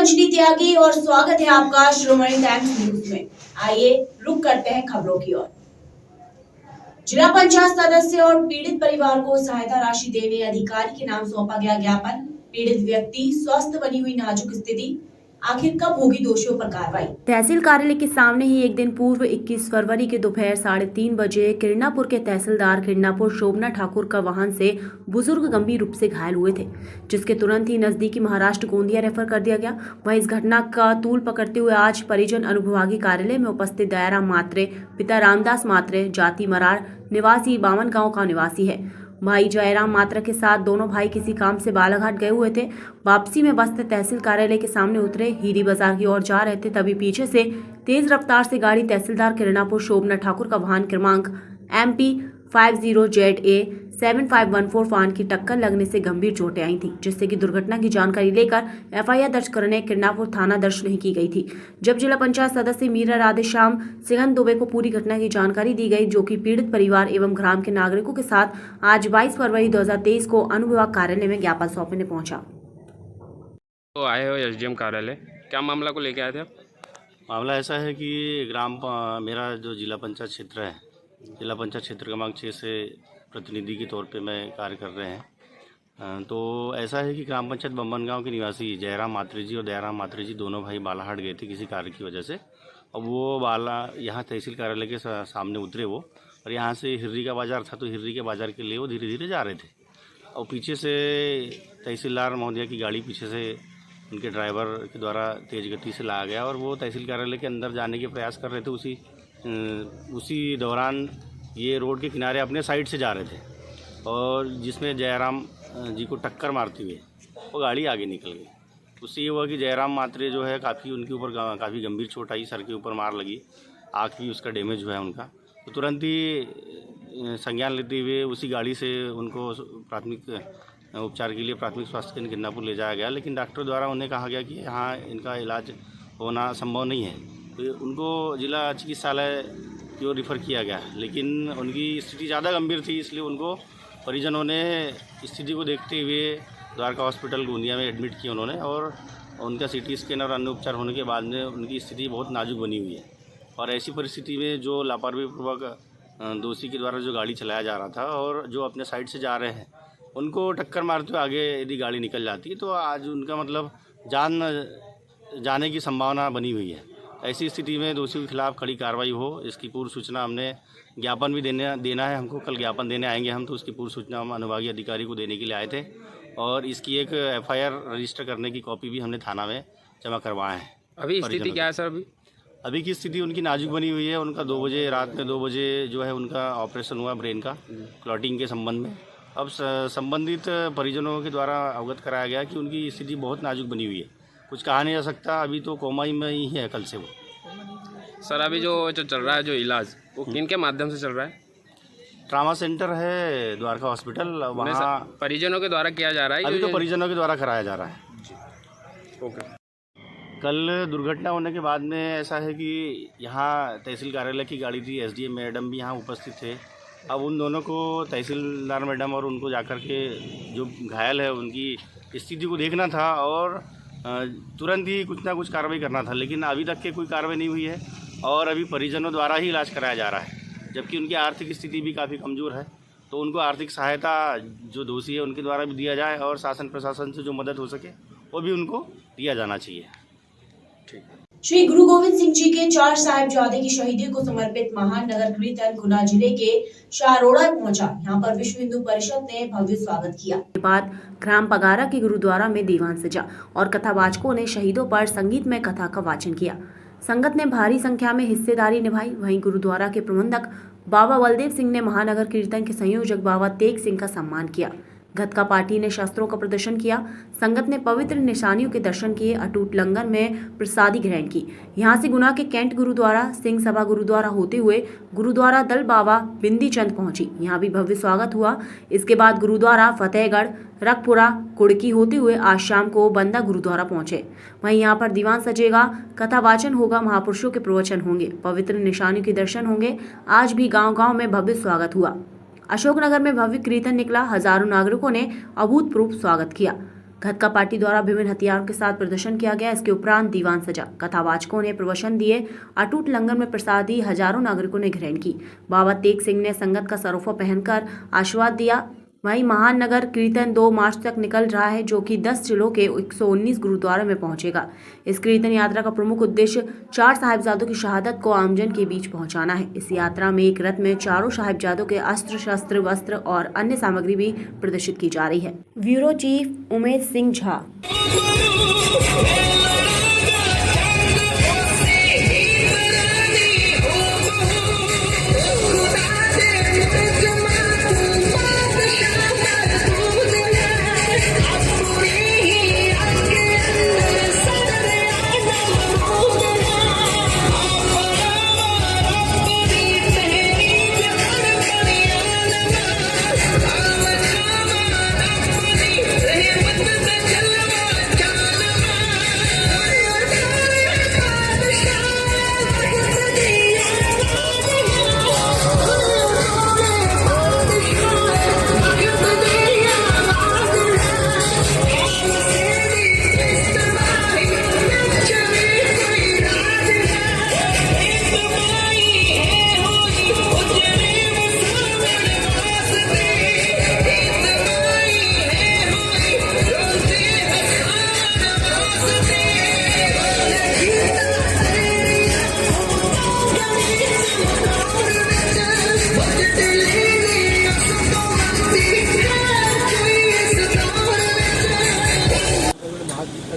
अंजलि त्यागी और स्वागत है आपका श्रोमणी टाइम्स न्यूज में। आइए रुक करते हैं खबरों की ओर। जिला पंचायत सदस्य और पीड़ित परिवार को सहायता राशि देने अधिकारी के नाम सौंपा गया ज्ञापन। पीड़ित व्यक्ति स्वस्थ बनी हुई नाजुक स्थिति, आखिर कब होगी दोषियों पर कार्रवाई। तहसील कार्यालय के सामने ही एक दिन पूर्व 21 फरवरी के दोपहर 3:30 बजे किरणापुर के तहसीलदार किरणापुर शोभना ठाकुर का वाहन से बुजुर्ग गंभीर रूप से घायल हुए थे, जिसके तुरंत ही नजदीकी महाराष्ट्र गोंदिया रेफर कर दिया गया। वहीं इस घटना का तूल पकड़ते हुए आज परिजन अनुविभागीय कार्यालय में उपस्थित दयाराम मात्रे, पिता रामदास मात्रे, जाति मरार, निवासी बामन गांव का निवासी है। भाई जयराम मात्रा के साथ दोनों भाई किसी काम से बालाघाट गए हुए थे। वापसी में बस्ते तहसील कार्यालय के सामने उतरे, हीरी बाजार की ओर जा रहे थे, तभी पीछे से तेज रफ्तार से गाड़ी तहसीलदार किरणापुर शोभना ठाकुर का वाहन क्रमांक MP 50ZA 7514 वाहन की टक्कर लगने से गंभीर चोटें आई थी, जिससे कि दुर्घटना की जानकारी लेकर FIR दर्ज करने किरणापुर थाना दर्ज नहीं की गई थी। जब जिला पंचायत सदस्य मीरा राधेश्याम सिंघन दुबे को पूरी घटना की जानकारी दी गई, जो कि पीड़ित परिवार एवं ग्राम के नागरिकों के साथ आज 22 फरवरी 2023 को अनुविभाग कार्यालय में ज्ञापन सौंपने पहुंचा। तो आए हो SDM कार्यालय, क्या मामला को लेके आए थे आप? मामला ऐसा है कि मेरा जो जिला पंचायत क्षेत्र है, जिला पंचायत क्षेत्र क्रमांक 6 से प्रतिनिधि के तौर पे मैं कार्य कर रहे हैं। तो ऐसा है कि ग्राम पंचायत बम्बन गांव के निवासी जयराम मात्रे जी और दयाराम मात्रे जी दोनों भाई बालाहाट गए थे किसी कार्य की वजह से। अब वो यहाँ तहसील कार्यालय के सामने उतरे वो, और यहाँ से हिर्री का बाज़ार था, तो हिर्री के बाज़ार के लिए वो धीरे धीरे जा रहे थे। और पीछे से तहसीलदार महोदया की गाड़ी पीछे से उनके ड्राइवर के द्वारा तेज़ गति से लाया गया और वो तहसील कार्यालय के अंदर जाने के प्रयास कर रहे थे। उसी दौरान ये रोड के किनारे अपने साइड से जा रहे थे, और जिसमें जयराम जी को टक्कर मारती हुई वो गाड़ी आगे निकल गई। उससे ये हुआ कि जयराम मात्रे जो है काफ़ी उनके ऊपर काफ़ी गंभीर चोट आई, सर के ऊपर मार लगी, आँख भी उसका डैमेज हुआ है उनका। तो तुरंत ही संज्ञान लेते हुए उसी गाड़ी से उनको प्राथमिक उपचार के लिए प्राथमिक स्वास्थ्य केंद्र किरणापुर ले जाया गया, लेकिन डॉक्टर द्वारा उन्हें कहा गया कि यहाँ इनका इलाज होना संभव नहीं है, तो उनको जिला चिकित्सालय की ओर रिफ़र किया गया। लेकिन उनकी स्थिति ज़्यादा गंभीर थी, इसलिए उनको परिजनों ने स्थिति को देखते हुए द्वारका हॉस्पिटल गोंदिया में एडमिट किया उन्होंने, और उनका CT स्कैन और अन्य उपचार होने के बाद में उनकी स्थिति बहुत नाजुक बनी हुई है। और ऐसी परिस्थिति में जो लापरवाहीपूर्वक दोषी के द्वारा जो गाड़ी चलाया जा रहा था और जो अपने साइड से जा रहे हैं उनको टक्कर मारते हुए आगे यदि गाड़ी निकल जाती तो आज उनका मतलब जान जाने की संभावना बनी हुई है। ऐसी स्थिति में दोषियों के खिलाफ कड़ी कार्रवाई हो, इसकी पूर्व सूचना हमने ज्ञापन भी देना है हमको, कल ज्ञापन देने आएंगे हम, तो उसकी पूर्व सूचना हम अनुभागीय अधिकारी को देने के लिए आए थे, और इसकी एक FIR रजिस्टर करने की कॉपी भी हमने थाना में जमा करवाए हैं। अभी स्थिति क्या है सर? अभी की स्थिति उनकी नाजुक बनी हुई है। उनका 2 बजे रात में 2 बजे जो है उनका ऑपरेशन हुआ ब्रेन का क्लॉटिंग के संबंध में। अब संबंधित परिजनों के द्वारा अवगत कराया गया कि उनकी स्थिति बहुत नाजुक बनी हुई है, कुछ कहा नहीं जा सकता, अभी तो कोमा में ही है कल से वो। सर अभी जो चल रहा है जो इलाज वो किनके माध्यम से चल रहा है? ट्रामा सेंटर है द्वारका हॉस्पिटल, वहाँ परिजनों के द्वारा किया जा रहा है? अभी तो परिजनों के द्वारा कराया जा रहा है। ओके। कल दुर्घटना होने के बाद में ऐसा है कि यहाँ तहसील कार्यालय की गाड़ी थी, SDM मैडम भी यहाँ उपस्थित थे। अब उन दोनों को तहसीलदार मैडम और उनको जाकर के जो घायल है उनकी स्थिति को देखना था और तुरंत ही कुछ ना कुछ कार्रवाई करना था, लेकिन अभी तक के कोई कार्रवाई नहीं हुई है और अभी परिजनों द्वारा ही इलाज कराया जा रहा है, जबकि उनकी आर्थिक स्थिति भी काफ़ी कमज़ोर है। तो उनको आर्थिक सहायता जो दोषी है उनके द्वारा भी दिया जाए और शासन प्रशासन से जो मदद हो सके वो भी उनको दिया जाना चाहिए। ठीक। श्री गुरु गोविंद सिंह जी के 4 साहिबजादे की शहीदी को समर्पित महान नगर कीर्तन गुना जिले के शारोड़ा पहुंचा। यहाँ पर विश्व हिंदू परिषद ने भव्य स्वागत किया। के बाद ग्राम पगारा के गुरुद्वारा में दीवान सजा और कथावाचकों ने शहीदों पर संगीतमय कथा का वाचन किया। संगत ने भारी संख्या में हिस्सेदारी निभाई। वहीं गुरुद्वारा के प्रबंधक बाबा बलदेव सिंह ने महानगर कीर्तन के संयोजक बाबा तेग सिंह का सम्मान किया। गतका पार्टी ने शस्त्रों का प्रदर्शन किया। संगत ने पवित्र निशानियों के दर्शन किए। अटूट लंगर में प्रसादी ग्रहण की। यहां से गुना के कैंट गुरुद्वारा, सिंह सभा गुरुद्वारा होते हुए गुरुद्वारा दल बाबा बिंदी चंद पहुंची। यहां भी भव्य स्वागत हुआ। इसके बाद गुरुद्वारा फतेहगढ़, रखपुरा, कुड़की होते हुए आज शाम को बंदा गुरुद्वारा पहुंचे। वहीं यहां पर दीवान सजेगा, कथा वाचन होगा, महापुरुषों के प्रवचन होंगे, पवित्र निशानियों के दर्शन होंगे। आज भी गाँव-गाँव में भव्य स्वागत हुआ। अशोकनगर में भव्य कीर्तन निकला। हजारों नागरिकों ने अभूतपूर्व स्वागत किया। घटका पार्टी द्वारा विभिन्न हथियारों के साथ प्रदर्शन किया गया। इसके उपरांत दीवान सजा, कथावाचकों ने प्रवचन दिए, अटूट लंगर में प्रसाद दी, हजारों नागरिकों ने ग्रहण की। बाबा तेग सिंह ने संगत का सरोफा पहनकर आशीर्वाद दिया। वहीं महान नगर कीर्तन 2 मार्च तक निकल रहा है, जो कि 10 जिलों के 119 गुरुद्वारों में पहुंचेगा। इस कीर्तन यात्रा का प्रमुख उद्देश्य 4 साहिबजादों की शहादत को आमजन के बीच पहुंचाना है। इस यात्रा में एक रथ में चारों साहिबजादों के अस्त्र शस्त्र, वस्त्र और अन्य सामग्री भी प्रदर्शित की जा रही है। Bureau chief Umesh Singh Jha.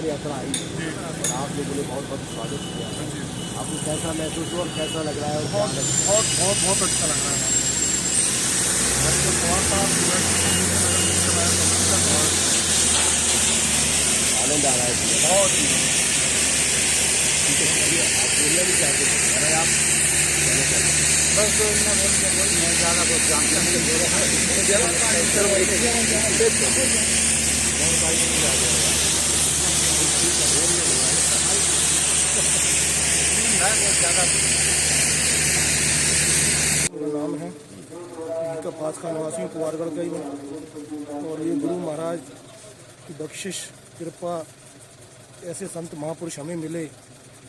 यात्रा आई और आप लोगों ने बहुत बहुत स्वागत किया। आपको कैसा महसूस हुआ और कैसा लग रहा है? और बहुत अच्छा लग रहा है। आनंद आ रहा है, बहुत ही। आप बोलना भी चाहते थे? अरे आप बस मैं ज़्यादा कुछ जानता नहीं। मेरा नाम है का पास का निवासी कुमारगढ़ का ही हूँ। और ये गुरु महाराज की बख्शिश, कृपा, ऐसे संत महापुरुष हमें मिले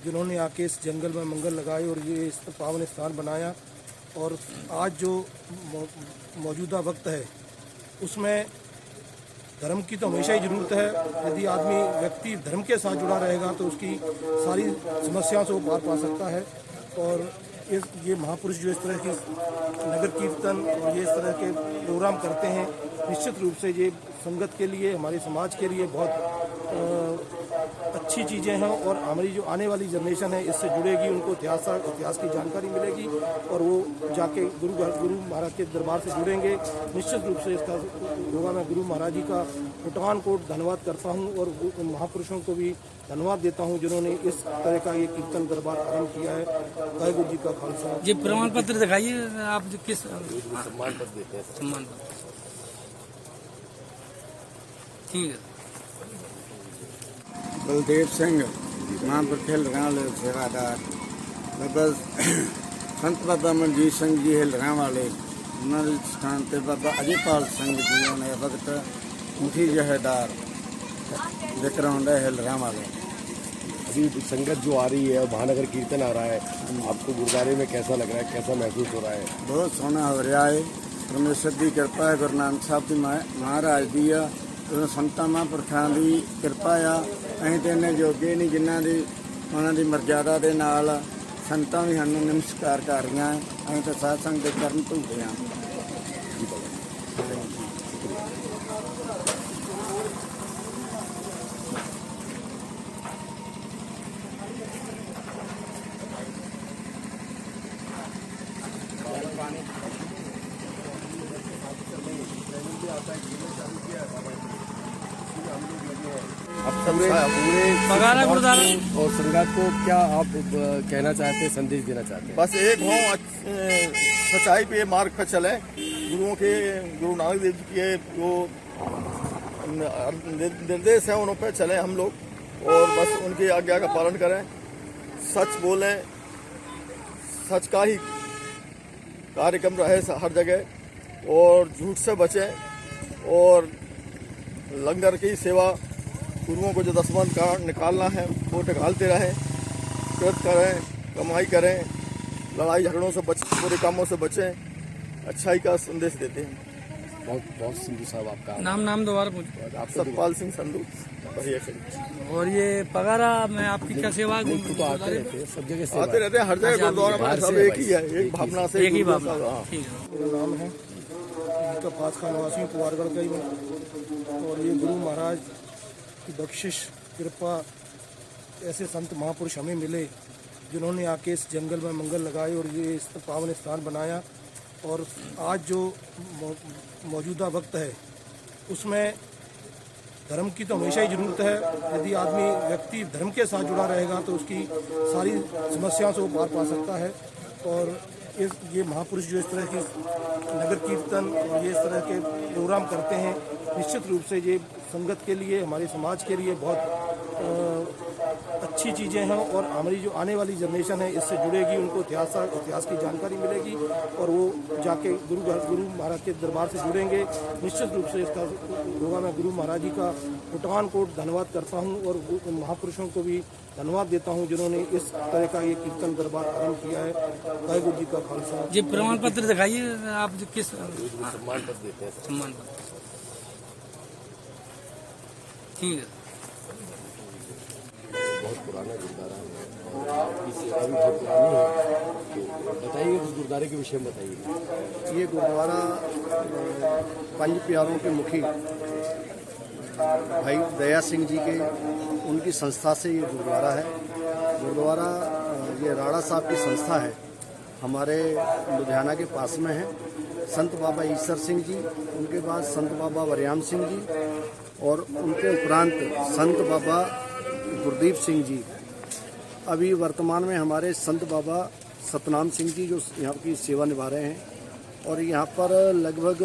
जिन्होंने आके इस जंगल में मंगल लगाए और ये इस पावन स्थान बनाया। और आज जो मौजूदा वक्त है उसमें धर्म की तो हमेशा ही ज़रूरत है। यदि व्यक्ति धर्म के साथ जुड़ा रहेगा तो उसकी सारी समस्याओं से वो पार पा सकता है। और ये महापुरुष जो इस तरह की नगर कीर्तन और ये इस तरह के प्रोग्राम करते हैं, निश्चित रूप से ये संगत के लिए, हमारे समाज के लिए बहुत अच्छी चीज़ें हैं। और हमारी जो आने वाली जनरेशन है इससे जुड़ेगी, उनको इतिहास की जानकारी मिलेगी और वो जाके गुरु महाराज के दरबार से जुड़ेंगे। निश्चित रूप से इसका होगा। मैं गुरु महाराज जी का कोटान कोट धन्यवाद करता हूँ और महापुरुषों को भी धन्यवाद देता हूँ जिन्होंने इस तरह का ये कीर्तन दरबार आरम्भ किया है। वाहिगुरु जी का खालसा। जी प्रमाण पत्र दिखाइए, आप किस सम्मान पत्र देते हैं? सम्मान पत्र, ठीक है। बलदेव सिंह महापुरुष हिलराम सेवादार। बाबा संत बाबा मनजीत सिंह जी हिलराम वाले, उन्होंने स्थान पर बाबा अजयपाल सिंह जी ने वक्त मुखी जहेदार विक्रम हिलराम वाले। अभी संगत जो आ रही है और महानगर कीर्तन आ रहा है, आपको गुरुद्वारे में कैसा लग रहा है, कैसा महसूस हो रहा है? बहुत सोहना हो रहा है। परमेश्वर की कृपा है, गुरु नानक साहब की महाराज की आ, संतां महापुरखां की कृपा आ। असीं तो इन्ने जोगे नहीं जिन्हां दी उन्हां दी मर्यादा दे नाल संतां भी सानूं नमस्कार कर रहीआं। असीं तो साध संगत दे चरण धोते हां। पूरे बगाना गुरुद्वारा और संगत को क्या आप कहना चाहते हैं, संदेश देना चाहते हैं? बस एक हो, सच्चाई पे मार्ग पर चले। गुरु नानक देव जी के जो निर्देश हैं उन पर चलें हम लोग, और बस उनकी आज्ञा का पालन करें, सच बोलें, सच का ही कार्यक्रम रहे हर जगह, और झूठ से बचें, और लंगर की सेवा गुरुओं को जो दसवंध का निकालना है वो निकालते रहें, कृत करें, कमाई करें, लड़ाई झगड़ों से बचें, बुरे कामों से बचें, अच्छाई का संदेश देते हैं। बहुत बहुत संधू साहब आपका नाम दोबारा पूछो। आप सतपाल सिंह संधू बढ़िया से और ये पगारा में आपकी क्या सेवा है? तो आते रहते हैं सब जगह से आते रहते हैं, हर जगह गुरुद्वारा में सब एक ही है, एक भावना से एक ही गुरु बात। का- हाँ। ठीक है। मेरा नाम है जिनका पास का निवासी हूँ, कुवारगढ़ का ही हूँ। और ये गुरु महाराज की बख्शिश कृपा, ऐसे संत महापुरुष हमें मिले जिन्होंने आके इस जंगल में मंगल लगाए और ये इस पावन स्थान बनाया। और आज जो मौजूदा वक्त है उसमें धर्म की तो हमेशा ही ज़रूरत है। यदि आदमी व्यक्ति धर्म के साथ जुड़ा रहेगा तो उसकी सारी समस्याओं से वो पार पा सकता है। और ये महापुरुष जो इस तरह की नगर कीर्तन और ये इस तरह के प्रोग्राम करते हैं, निश्चित रूप से ये संगत के लिए, हमारे समाज के लिए बहुत अच्छी चीज़ें हैं। और हमारी जो आने वाली जनरेशन है इससे जुड़ेगी, उनको इतिहास की जानकारी मिलेगी और वो जाके गुरु महाराज के दरबार से जुड़ेंगे। निश्चित रूप से इसका होगा। मैं गुरु महाराज जी का कोटान कोट धन्यवाद करता हूँ और महापुरुषों को भी धन्यवाद देता हूँ जिन्होंने इस तरह का ये कीर्तन दरबार आरम्भ किया है। वाहिगुरु जी का खालसा। ये प्रमाण पत्र दिखाइए आप जो किस सम्मान पत्र देते हैं। सम्मान पत्र। ठीक है। बहुत पुराना गुरुद्वारा है और आपकी सेवा भी बहुत पुरानी है, तो बताइए उस गुरुद्वारे के विषय में बताइए। ये गुरुद्वारा पंज प्यारों के मुखी भाई दया सिंह जी के उनकी संस्था से ये गुरुद्वारा है। गुरुद्वारा ये राणा साहब की संस्था है, हमारे लुधियाना के पास में है। संत बाबा ईसर सिंह जी, उनके बाद संत बाबा वरयाम सिंह जी और उनके उपरांत संत बाबा गुरदीप सिंह जी। अभी वर्तमान में हमारे संत बाबा सतनाम सिंह जी जो यहाँ की सेवा निभा रहे हैं। और यहाँ पर लगभग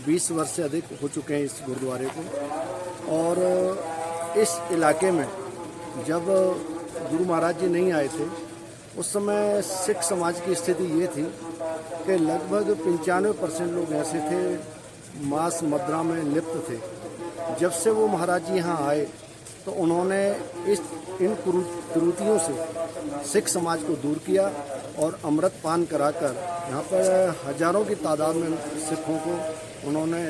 20 वर्ष से अधिक हो चुके हैं इस गुरुद्वारे को। और इस इलाके में जब गुरु महाराज जी नहीं आए थे उस समय सिख समाज की स्थिति ये थी कि लगभग 95% लोग ऐसे थे मांस मदिरा में लिप्त थे। जब से वो महाराज जी यहाँ आए तो उन्होंने इन कुरीतियों से सिख समाज को दूर किया और अमृत पान कराकर यहाँ पर हजारों की तादाद में सिखों को उन्होंने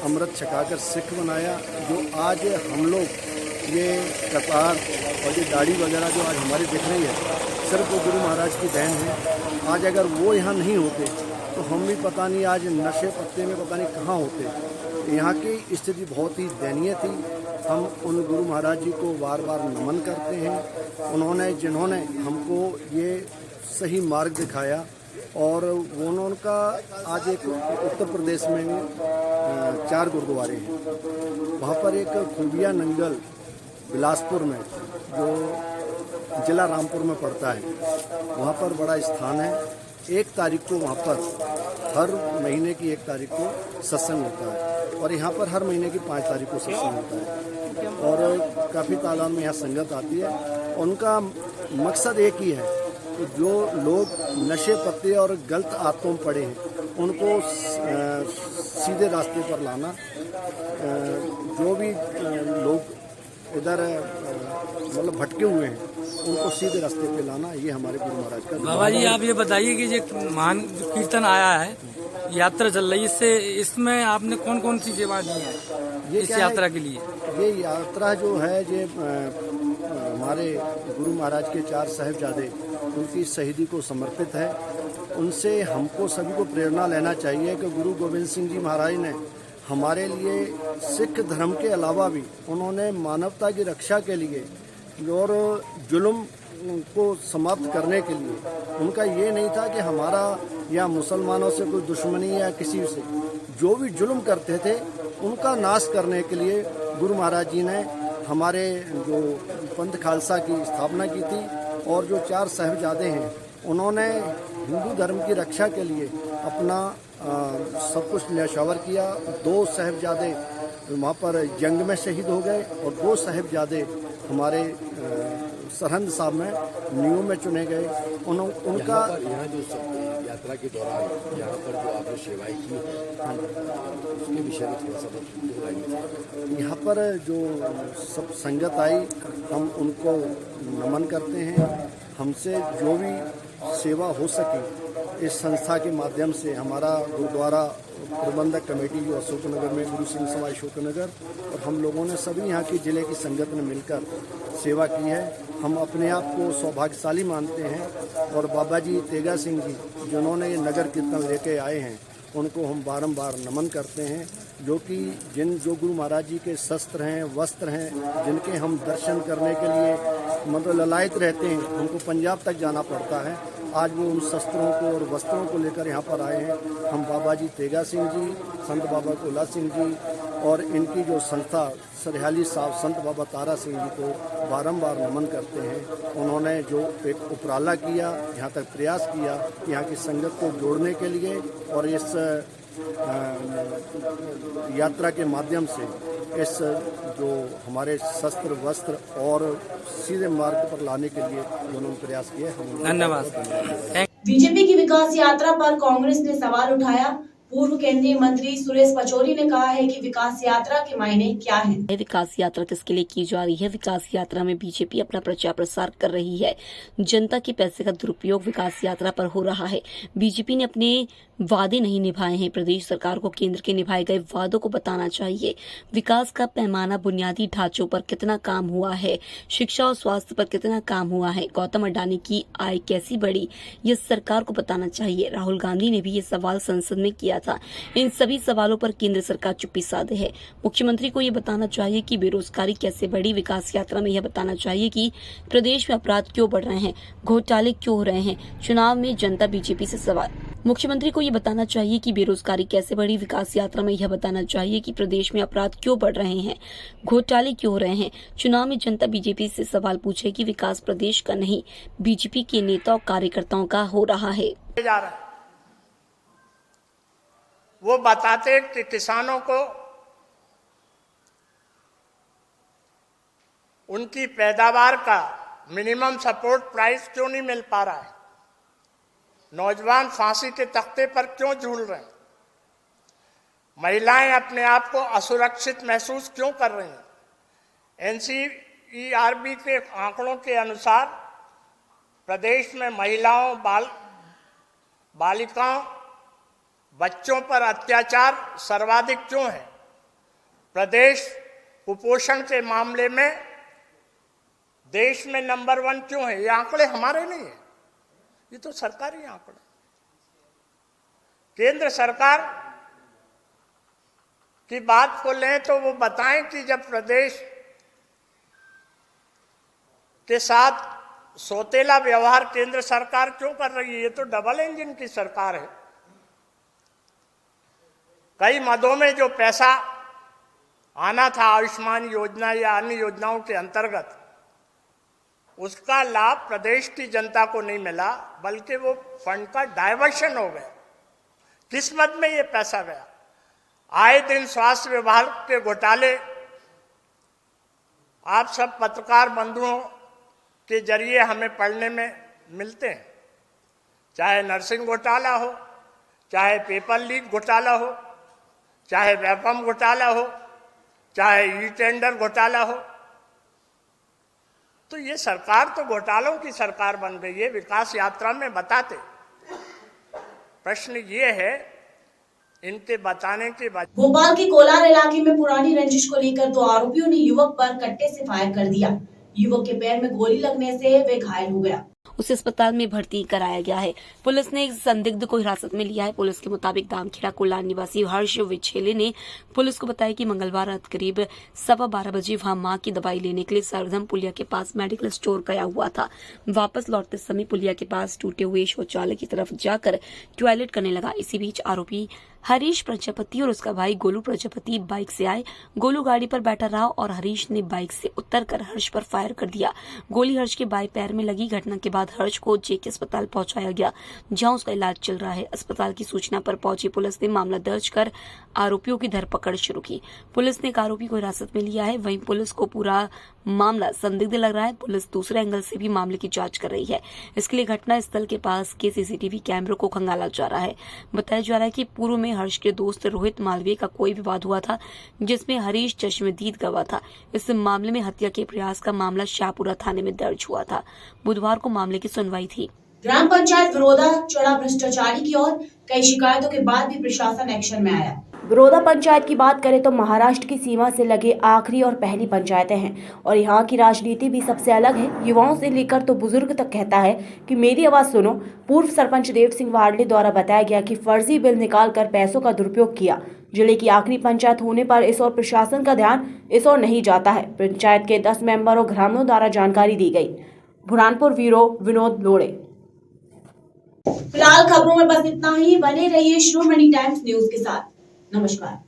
अमृत छकाकर सिख बनाया। जो आज हम लोग ये कपार और ये दाढ़ी वगैरह जो आज हमारी दिख रही है, सिर्फ वो गुरु महाराज की देन है। आज अगर वो यहाँ नहीं होते तो हम भी पता नहीं आज नशे पत्ते में पता नहीं कहाँ होते। यहाँ की स्थिति बहुत ही दयनीय थी। हम उन गुरु महाराज जी को बार बार नमन करते हैं, जिन्होंने हमको ये सही मार्ग दिखाया। और उनका आज एक उत्तर प्रदेश में 4 गुरुद्वारे हैं। वहाँ पर एक खुबिया नंगल बिलासपुर में जो जिला रामपुर में पड़ता है, वहाँ पर बड़ा स्थान है। 1 तारीख को वहाँ पर हर महीने की 1 तारीख को सत्संग होता है और यहाँ पर हर महीने की 5 तारीख को सत्संग होता है और काफ़ी तादाद में यहाँ संगत आती है। उनका मकसद एक ही है कि जो लोग नशे पत्ते और गलत आदतों में पड़े हैं उनको सीधे रास्ते पर लाना। जो भी लोग इधर मतलब भटके हुए हैं उनको सीधे रास्ते पे लाना, ये हमारे गुरु महाराज का। बाबा जी आप ये बताइए कि जो महान जो कीर्तन आया है, यात्रा चल रही है, इसमें आपने कौन कौन सी सेवा दी है इस यात्रा के लिए? ये यात्रा जो है ये हमारे गुरु महाराज के 4 साहिबजादे उनकी शहीदी को समर्पित है। उनसे हमको सभी को प्रेरणा लेना चाहिए कि गुरु गोविंद सिंह जी महाराज ने हमारे लिए सिख धर्म के अलावा भी उन्होंने मानवता की रक्षा के लिए और जुल्म को समाप्त करने के लिए, उनका ये नहीं था कि हमारा या मुसलमानों से कोई दुश्मनी या किसी से, जो भी जुल्म करते थे उनका नाश करने के लिए गुरु महाराज जी ने हमारे जो पंथ खालसा की स्थापना की थी। और जो 4 साहिबजादे हैं उन्होंने हिंदू धर्म की रक्षा के लिए अपना सब कुछ न्यौछावर किया। 2 साहिबजादे वहाँ पर जंग में शहीद हो गए और 2 साहिबजादे हमारे सरहंद साहब में न्यू में चुने गए। उनका यहाँ जो यात्रा के दौरान यहाँ पर जो आपने सेवाएं की हैं उसके विषय में थोड़ा सा बताइए। यहाँ पर जो सब संगत आई हम उनको नमन करते हैं। हमसे जो भी सेवा हो सके इस संस्था के माध्यम से हमारा गुरुद्वारा प्रबंधक कमेटी जो अशोकनगर में गुरु सिंह सभा अशोकनगर और हम लोगों ने सभी यहाँ की जिले की संगत ने मिलकर सेवा की है। हम अपने आप को सौभाग्यशाली मानते हैं और बाबा जी तेगा सिंह जी जिन्होंने ये नगर कीर्तन लेके आए हैं उनको हम बारंबार नमन करते हैं। जो कि जो गुरु महाराज जी के शस्त्र हैं, वस्त्र हैं, जिनके हम दर्शन करने के लिए मतलब ललायत रहते हैं, हमको पंजाब तक जाना पड़ता है। आज वो उन शस्त्रों को और वस्त्रों को लेकर यहाँ पर आए हैं। हम बाबा जी तेगा सिंह जी, संत बाबा कोला सिंह जी और इनकी जो संस्था सरहाली साहब संत बाबा तारा सिंह जी को बारंबार नमन करते हैं। उन्होंने जो एक उपराला किया, यहाँ तक प्रयास किया यहाँ की संगत को जोड़ने के लिए और इस यात्रा के माध्यम से इस जो हमारे शस्त्र वस्त्र और सीधे मार्ग पर लाने के लिए उन्होंने प्रयास किए। धन्यवाद। बीजेपी की विकास यात्रा पर कांग्रेस ने सवाल उठाया। पूर्व केंद्रीय मंत्री सुरेश पचौरी ने कहा है कि विकास यात्रा के मायने क्या है। विकास यात्रा किसके लिए की जा रही है? विकास यात्रा में बीजेपी अपना प्रचार प्रसार कर रही है। जनता के पैसे का दुरुपयोग विकास यात्रा पर हो रहा है। बीजेपी ने अपने वादे नहीं निभाए हैं। प्रदेश सरकार को केंद्र के निभाए गए वादों को बताना चाहिए। विकास का पैमाना बुनियादी ढांचों पर कितना काम हुआ है, शिक्षा और स्वास्थ्य पर कितना काम हुआ है, गौतम अडानी की आय कैसी बढ़ी, ये सरकार को बताना चाहिए। राहुल गांधी ने भी ये सवाल संसद में किया था। इन सभी सवालों पर केंद्र सरकार चुप्पी साधे है। मुख्यमंत्री को ये बताना चाहिए कि बेरोजगारी कैसे बढ़ी। विकास यात्रा में यह बताना चाहिए कि प्रदेश में अपराध क्यों बढ़ रहे हैं, घोटाले क्यों हो रहे हैं। चुनाव में जनता बीजेपी से सवाल। मुख्यमंत्री को ये बताना चाहिए कि बेरोजगारी कैसे बढ़ी। विकास यात्रा में यह बताना चाहिए कि प्रदेश में अपराध क्यों बढ़ रहे हैं, घोटाले क्यों हो रहे हैं। चुनाव में जनता बीजेपी से सवाल पूछे कि विकास प्रदेश का नहीं, बीजेपी के नेता और कार्यकर्ताओं का हो रहा है। वो बताते कि किसानों को उनकी पैदावार का मिनिमम सपोर्ट प्राइस क्यों नहीं मिल पा रहा है, नौजवान फांसी के तख्ते पर क्यों झूल रहे हैं, महिलाएं अपने आप को असुरक्षित महसूस क्यों कर रही हैं। NCERB के आंकड़ों के अनुसार प्रदेश में महिलाओं, बालिकाओं, बच्चों पर अत्याचार सर्वाधिक क्यों है। प्रदेश कुपोषण के मामले में देश में नंबर 1 क्यों है। ये आंकड़े हमारे नहीं है, ये तो सरकारी आंकड़े। केंद्र सरकार की बात को लें तो वो बताएं कि जब प्रदेश के साथ सौतेला व्यवहार केंद्र सरकार क्यों कर रही है। ये तो डबल इंजन की सरकार है। कई मदों में जो पैसा आना था आयुष्मान योजना या अन्य योजनाओं के अंतर्गत, उसका लाभ प्रदेश की जनता को नहीं मिला, बल्कि वो फंड का डायवर्शन हो गया। किस मद में ये पैसा गया। आए दिन स्वास्थ्य विभाग के घोटाले आप सब पत्रकार बंधुओं के जरिए हमें पढ़ने में मिलते हैं। चाहे नर्सिंग घोटाला हो, चाहे पेपर लीक घोटाला हो, चाहे वेपम घोटाला हो, चाहे ई टेंडर घोटाला हो। तो ये सरकार तो घोटालों की सरकार बन गई है। विकास यात्रा में बताते, प्रश्न ये है इनके बताने के बाद। भोपाल के कोलार इलाके में पुरानी रंजिश को लेकर 2 आरोपियों ने युवक पर कट्टे से फायर कर दिया। युवक के पैर में गोली लगने से वे घायल हो गया। उसे अस्पताल में भर्ती कराया गया है। पुलिस ने एक संदिग्ध को हिरासत में लिया है। पुलिस के मुताबिक दामखेड़ा कोलार निवासी हर्ष विछेले ने पुलिस को बताया कि मंगलवार रात करीब 12:15 बजे वहां मां की दवाई लेने के लिए सरधम पुलिया के पास मेडिकल स्टोर गया हुआ था। वापस लौटते समय पुलिया के पास टूटे हुए शौचालय की तरफ जाकर टॉयलेट करने लगा। इसी बीच आरोपी हरीश प्रजापति और उसका भाई गोलू प्रजापति बाइक से आए। गोलू गाड़ी पर बैठा रहा और हरीश ने बाइक से उतरकर हर्ष पर फायर कर दिया। गोली हर्ष के बाएं पैर में लगी। घटना के बाद हर्ष को जेके अस्पताल पहुंचाया गया, जहां उसका इलाज चल रहा है। अस्पताल की सूचना पर पहुंची पुलिस ने मामला दर्ज कर आरोपियों की धरपकड़ शुरू की। पुलिस ने एक आरोपी को हिरासत में लिया है। वहीं पुलिस को पूरा मामला संदिग्ध लग रहा है। पुलिस दूसरे एंगल से भी मामले की जांच कर रही है। इसके लिए घटना स्थल के पास के सीसीटीवी कैमरों को खंगाला जा रहा है। बताया जा रहा है कि पूर्व में हर्ष के दोस्त रोहित मालवीय का कोई विवाद हुआ था, जिसमें हरीश चश्मदीद गवाह था। इस मामले में हत्या के प्रयास का मामला शाहपुरा थाने में दर्ज हुआ था। बुधवार को मामले की सुनवाई थी। ग्राम पंचायत विरोधा चढ़ा भ्रष्टाचारी की ओर। कई शिकायतों के बाद भी प्रशासन एक्शन में आया। विरोधा पंचायत की बात करें तो महाराष्ट्र की सीमा से लगे आखिरी और पहली पंचायतें हैं और यहाँ की राजनीति भी सबसे अलग है। युवाओं से लेकर तो बुजुर्ग तक कहता है कि मेरी आवाज सुनो। पूर्व सरपंच देव सिंह वार्डले द्वारा बताया गया कि फर्जी बिल निकालकर पैसों का दुरुपयोग किया। जिले की आखिरी पंचायत होने पर इस और प्रशासन का ध्यान इस और नहीं जाता है। पंचायत के 10 मेंबरों ग्रामीणों द्वारा जानकारी दी गई। बुरहानपुर ब्यूरो विनोद लोड़े। फिलहाल खबरों में बस इतना ही। बने रहिए शिरोमणि टाइम्स न्यूज के साथ। नमस्कार।